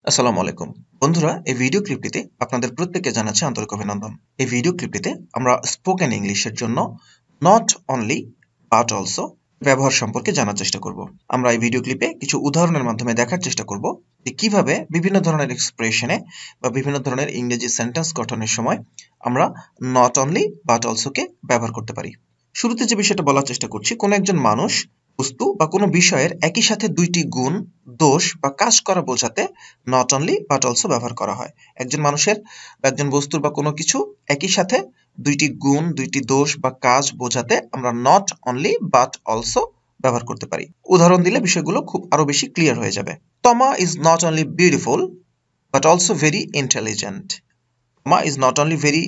আসসালামু আলাইকুম বন্ধুরা, এই ভিডিও ক্লিপটিতে আপনাদের প্রত্যেককে জানাচ্ছি আন্তরিক অভিনন্দন। এই ভিডিও ক্লিপটিতে আমরা স্পোকেন ইংলিশের জন্য নট অনলি বাট অলসো ব্যবহার সম্পর্কে জানার চেষ্টা করব। আমরা এই ভিডিও ক্লিপে কিছু উদাহরণের মাধ্যমে দেখার চেষ্টা করব যে কিভাবে বিভিন্ন ধরনের এক্সপ্রেশনে বা বিভিন্ন ধরনের ইংরেজি সেন্টেন্স গঠনের সময় আমরা নট অনলি বাট অলসোকে ব্যবহার করতে পারি। শুরুতে যে বিষয়টা বলার চেষ্টা করছি, কোনো একজন মানুষ, বস্তু বা কোনো বিষয়ের একই সাথে দুইটি গুণ, দোষ বা কাজ করা বোঝাতে নট অনলি বাট অলসো ব্যবহার করা হয়। একজন মানুষের বা একজন বস্তুর বা কোনো কিছু একই সাথে দুইটি গুণ, দুইটি দোষ বা কাজ বোঝাতে আমরা নট অনলি বাট অলসো ব্যবহার করতে পারি। উদাহরণ দিলে বিষয়গুলো খুব আরো বেশি ক্লিয়ার হয়ে যাবে। Toma is not only beautiful but also very intelligent. Toma is not only very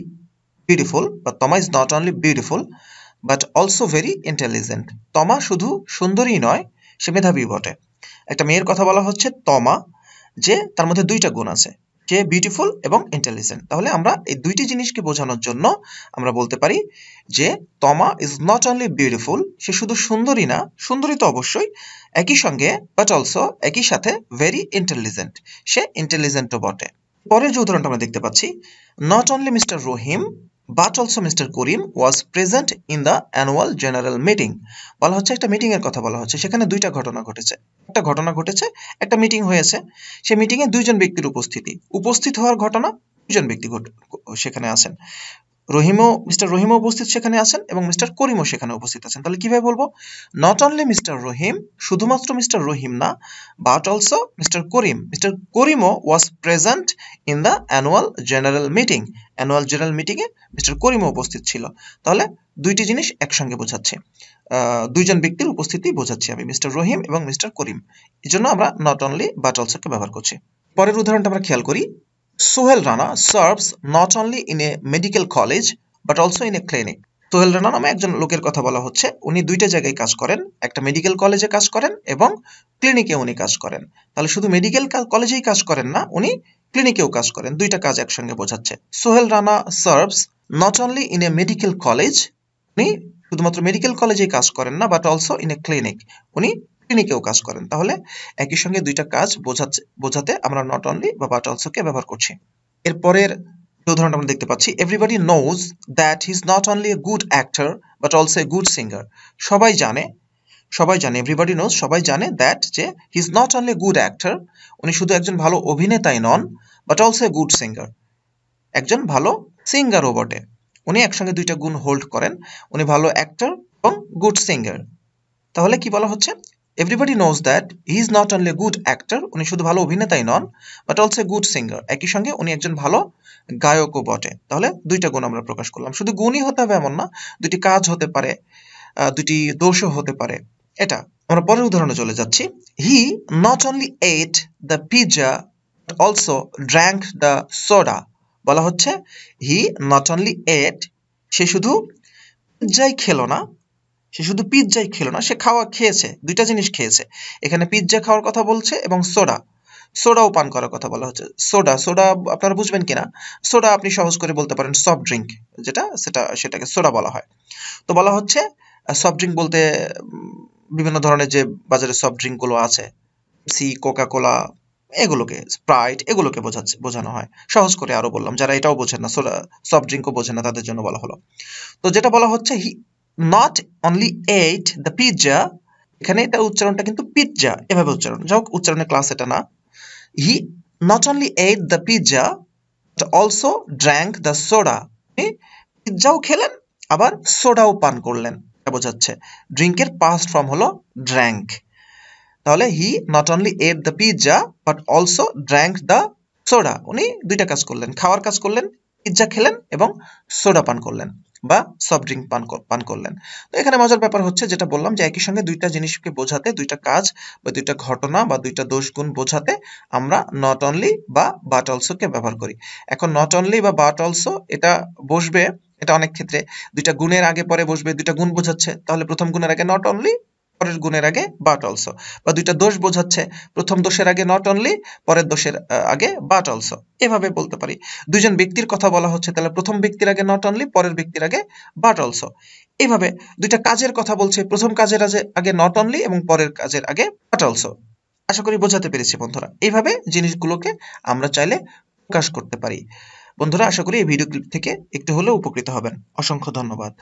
beautiful বা Toma is not only beautiful but also very intelligent. Toma শুধু সুন্দরী নয়, সে মেধাবী বটে। একটা মেয়ের কথা বলা হচ্ছে তমা, যে তার মধ্যে দুইটা গুণ আছে, সে বিউটিফুল এবং ইন্টেলিজেন্ট। তাহলে আমরা এই দুইটি জিনিসকে বোঝানোর জন্য আমরা বলতে পারি যে তমা ইজ নট অনলি বিউটিফুল, সে শুধু সুন্দরী না, সুন্দরী তো অবশ্যই, একই সঙ্গে বাট অলসো একই সাথে ভেরি ইন্টেলিজেন্ট, সে ইন্টেলিজেন্টও বটে। পরের যে উদাহরণটা আমরা দেখতে পাচ্ছি, not only mister Rahim but also mister Karim was present in the annual general meeting. বলা হচ্ছে একটা মিটিং এর কথা বলা হচ্ছে, সেখানে দুইটা ঘটনা ঘটেছে। একটা ঘটনা ঘটেছে, একটা মিটিং হয়েছে, সে মিটিং এ দুইজন ব্যক্তির উপস্থিত হওয়ার ঘটনা, দুইজন ব্যক্তি সেখানে আছেন। মিস্টার রহিমও উপস্থিত সেখানে আছেন এবং মিস্টার করিমও সেখানে উপস্থিত আছেন। তাহলে কিভাবে বলবো? নট অনলি মিস্টার রহিম, শুধুমাত্র মিস্টার রহিম না, but also mister Karim, mister করিমও was present in the annual general meeting. Annual general meeting এ মিস্টার করিমও উপস্থিত ছিল। তাহলে দুইটি জিনিস একসঙ্গে বোঝাচ্ছে, দুইজন ব্যক্তির উপস্থিতি বোঝাচ্ছি আমি, মিস্টার রহিম এবং মিস্টার করিম। এই জন্য আমরা নট অনলি বাট অলসোকে ব্যবহার করছি। পরের উদাহরণটা আমরা খেয়াল করি। Sohel Rana serves not only in a medical college but also in a clinic. Sohel Rana নামে একজন লোকের কথা বলা হচ্ছে, উনি দুইটা জায়গায় কাজ করেন, একটা মেডিকেল কলেজে কাজ করেন এবং ক্লিনিকে উনি কাজ করেন। তাহলে শুধু মেডিকেল কলেজেই কাজ করেন না, উনি ক্লিনিকেও কাজ করেন, দুইটা কাজ একসঙ্গে বোঝাচ্ছে। Sohel Rana serves not only in a medical college, উনি শুধুমাত্র মেডিকেল কলেজেই কাজ করেন না, but also in a clinic, উনি ক্লিনিকেও কাজ করেন। তাহলে একই সঙ্গে দুইটা কাজ বোঝাতে আমরা নট অনলি বা বাট অলসোকে ব্যবহার করছি। এরপরের উদাহরণটা আমরা দেখতে পাচ্ছি, everybody knows that he is not only a good actor but also a good singer. সবাই জানে এভরিবডি নোজ, সবাই জানে দ্যাট, যে he is not only good actor, উনি শুধু একজন ভালো অভিনেতাই নন, but also a good singer, একজন ভালো সিঙ্গারও বটে। উনি একসঙ্গে দুইটা গুণ হোল্ড করেন, উনি ভালো অ্যাক্টর এবং গুড সিঙ্গার। তাহলে কি বলা হচ্ছে? Everybody knows that he is not only good actor, উনি শুধু ভালো অভিনেতাই নন, বাট অলসো গুড সিঙ্গার, একই সঙ্গে উনি একজন ভালো গায়কও বটে। তাহলে দুইটা গুণ আমরা প্রকাশ করলাম। শুধু গুণই হতে হবে এমন না, দুটি কাজ হতে পারে, দুটি দোষও হতে পারে। এটা আমরা পরের উদাহরণে চলে যাচ্ছি। হি not only ate the pizza but also drank the soda. বলা হচ্ছে হি নট অনলি এট, সে শুধু পিৎজাই খেলো না, সে খেয়েছে, দুইটা জিনিস খেয়েছে। এখানে পিৎজা খাওয়ার কথা বলছে এবং সোডাও পান করার কথা বলা হচ্ছে। সোডা আপনারা বুঝবেন কিনা? সোডা আপনি সহজ করে বলতে পারেন সফট ড্রিঙ্ক, সেটাকে সোডা বলা হয়। তো বলা হচ্ছে সফট ড্রিঙ্ক বলতে বিভিন্ন ধরনের যে বাজারে সফট ড্রিঙ্ক গুলো আছে, কোকা কোলা, এগুলোকে, স্প্রাইট, এগুলোকে বোঝানো হয়। সহজ করে আরো বললাম, যারা এটাও বোঝেন না, সোডা সফট ড্রিঙ্কও বোঝেন না, তাদের জন্য বলা হলো। তো যেটা বলা হচ্ছে, হি not only ate the pizza, এখানে এটা উচ্চারণটা কিন্তু পিৎজা এভাবে উচ্চারণ, যাই হোক উচ্চারণের ক্লাস এটা না। He not only ate the pizza but also drank the soda, পিৎজাও খেলেন আবার সোডাও পান করলেন, এটা বোঝাচ্ছে। ড্রিঙ্কের পাস্ট ফর্ম হলো ড্র্যাঙ্ক। তাহলে he not only ate the pizza but also drank the soda, উনি দুইটা কাজ করলেন, খাওয়ার কাজ করলেন, পিৎজা খেলেন এবং সোডা পান করলেন বা সফট ড্রিঙ্ক পান করলেন। তো এখানে মজার ব্যাপার হচ্ছে, যেটা বললাম, যে একই সঙ্গে দুইটা জিনিসকে বোঝাতে, দুইটা কাজ বা দুইটা ঘটনা বা দুইটা দোষ গুণ বোঝাতে আমরা নট অনলি বা বাট অলসোকে ব্যবহার করি। এখন নট অনলি বা বাট অলসো এটা বসবে, এটা অনেক ক্ষেত্রে দুইটা গুণের আগে পরে বসবে, দুইটা গুণ বোঝাচ্ছে, তাহলে প্রথম গুণের আগে নট অনলি, পরের গুণের আগে বাট অলসো। বা দুইটা দোষ বোঝাচ্ছে, প্রথম দোষের আগে নট অনলি, পরের দোষের আগে বাট অলসো, এভাবে বলতে পারি। দুইজন ব্যক্তির কথা বলা হচ্ছে, তাহলে প্রথম ব্যক্তির আগে নট অনলি, পরের ব্যক্তির আগে বাট অলসো। এইভাবে দুইটা কাজের কথা বলছে, প্রথম কাজের আগে নট অনলি এবং পরের কাজের আগে বাট অলসো। আশা করি বোঝাতে পেরেছি বন্ধুরা। এইভাবে জিনিসগুলোকে আমরা চাইলে প্রকাশ করতে পারি। বন্ধুরা, আশা করি এই ভিডিও ক্লিপ থেকে একটু হলেও উপকৃত হবেন। অসংখ্য ধন্যবাদ।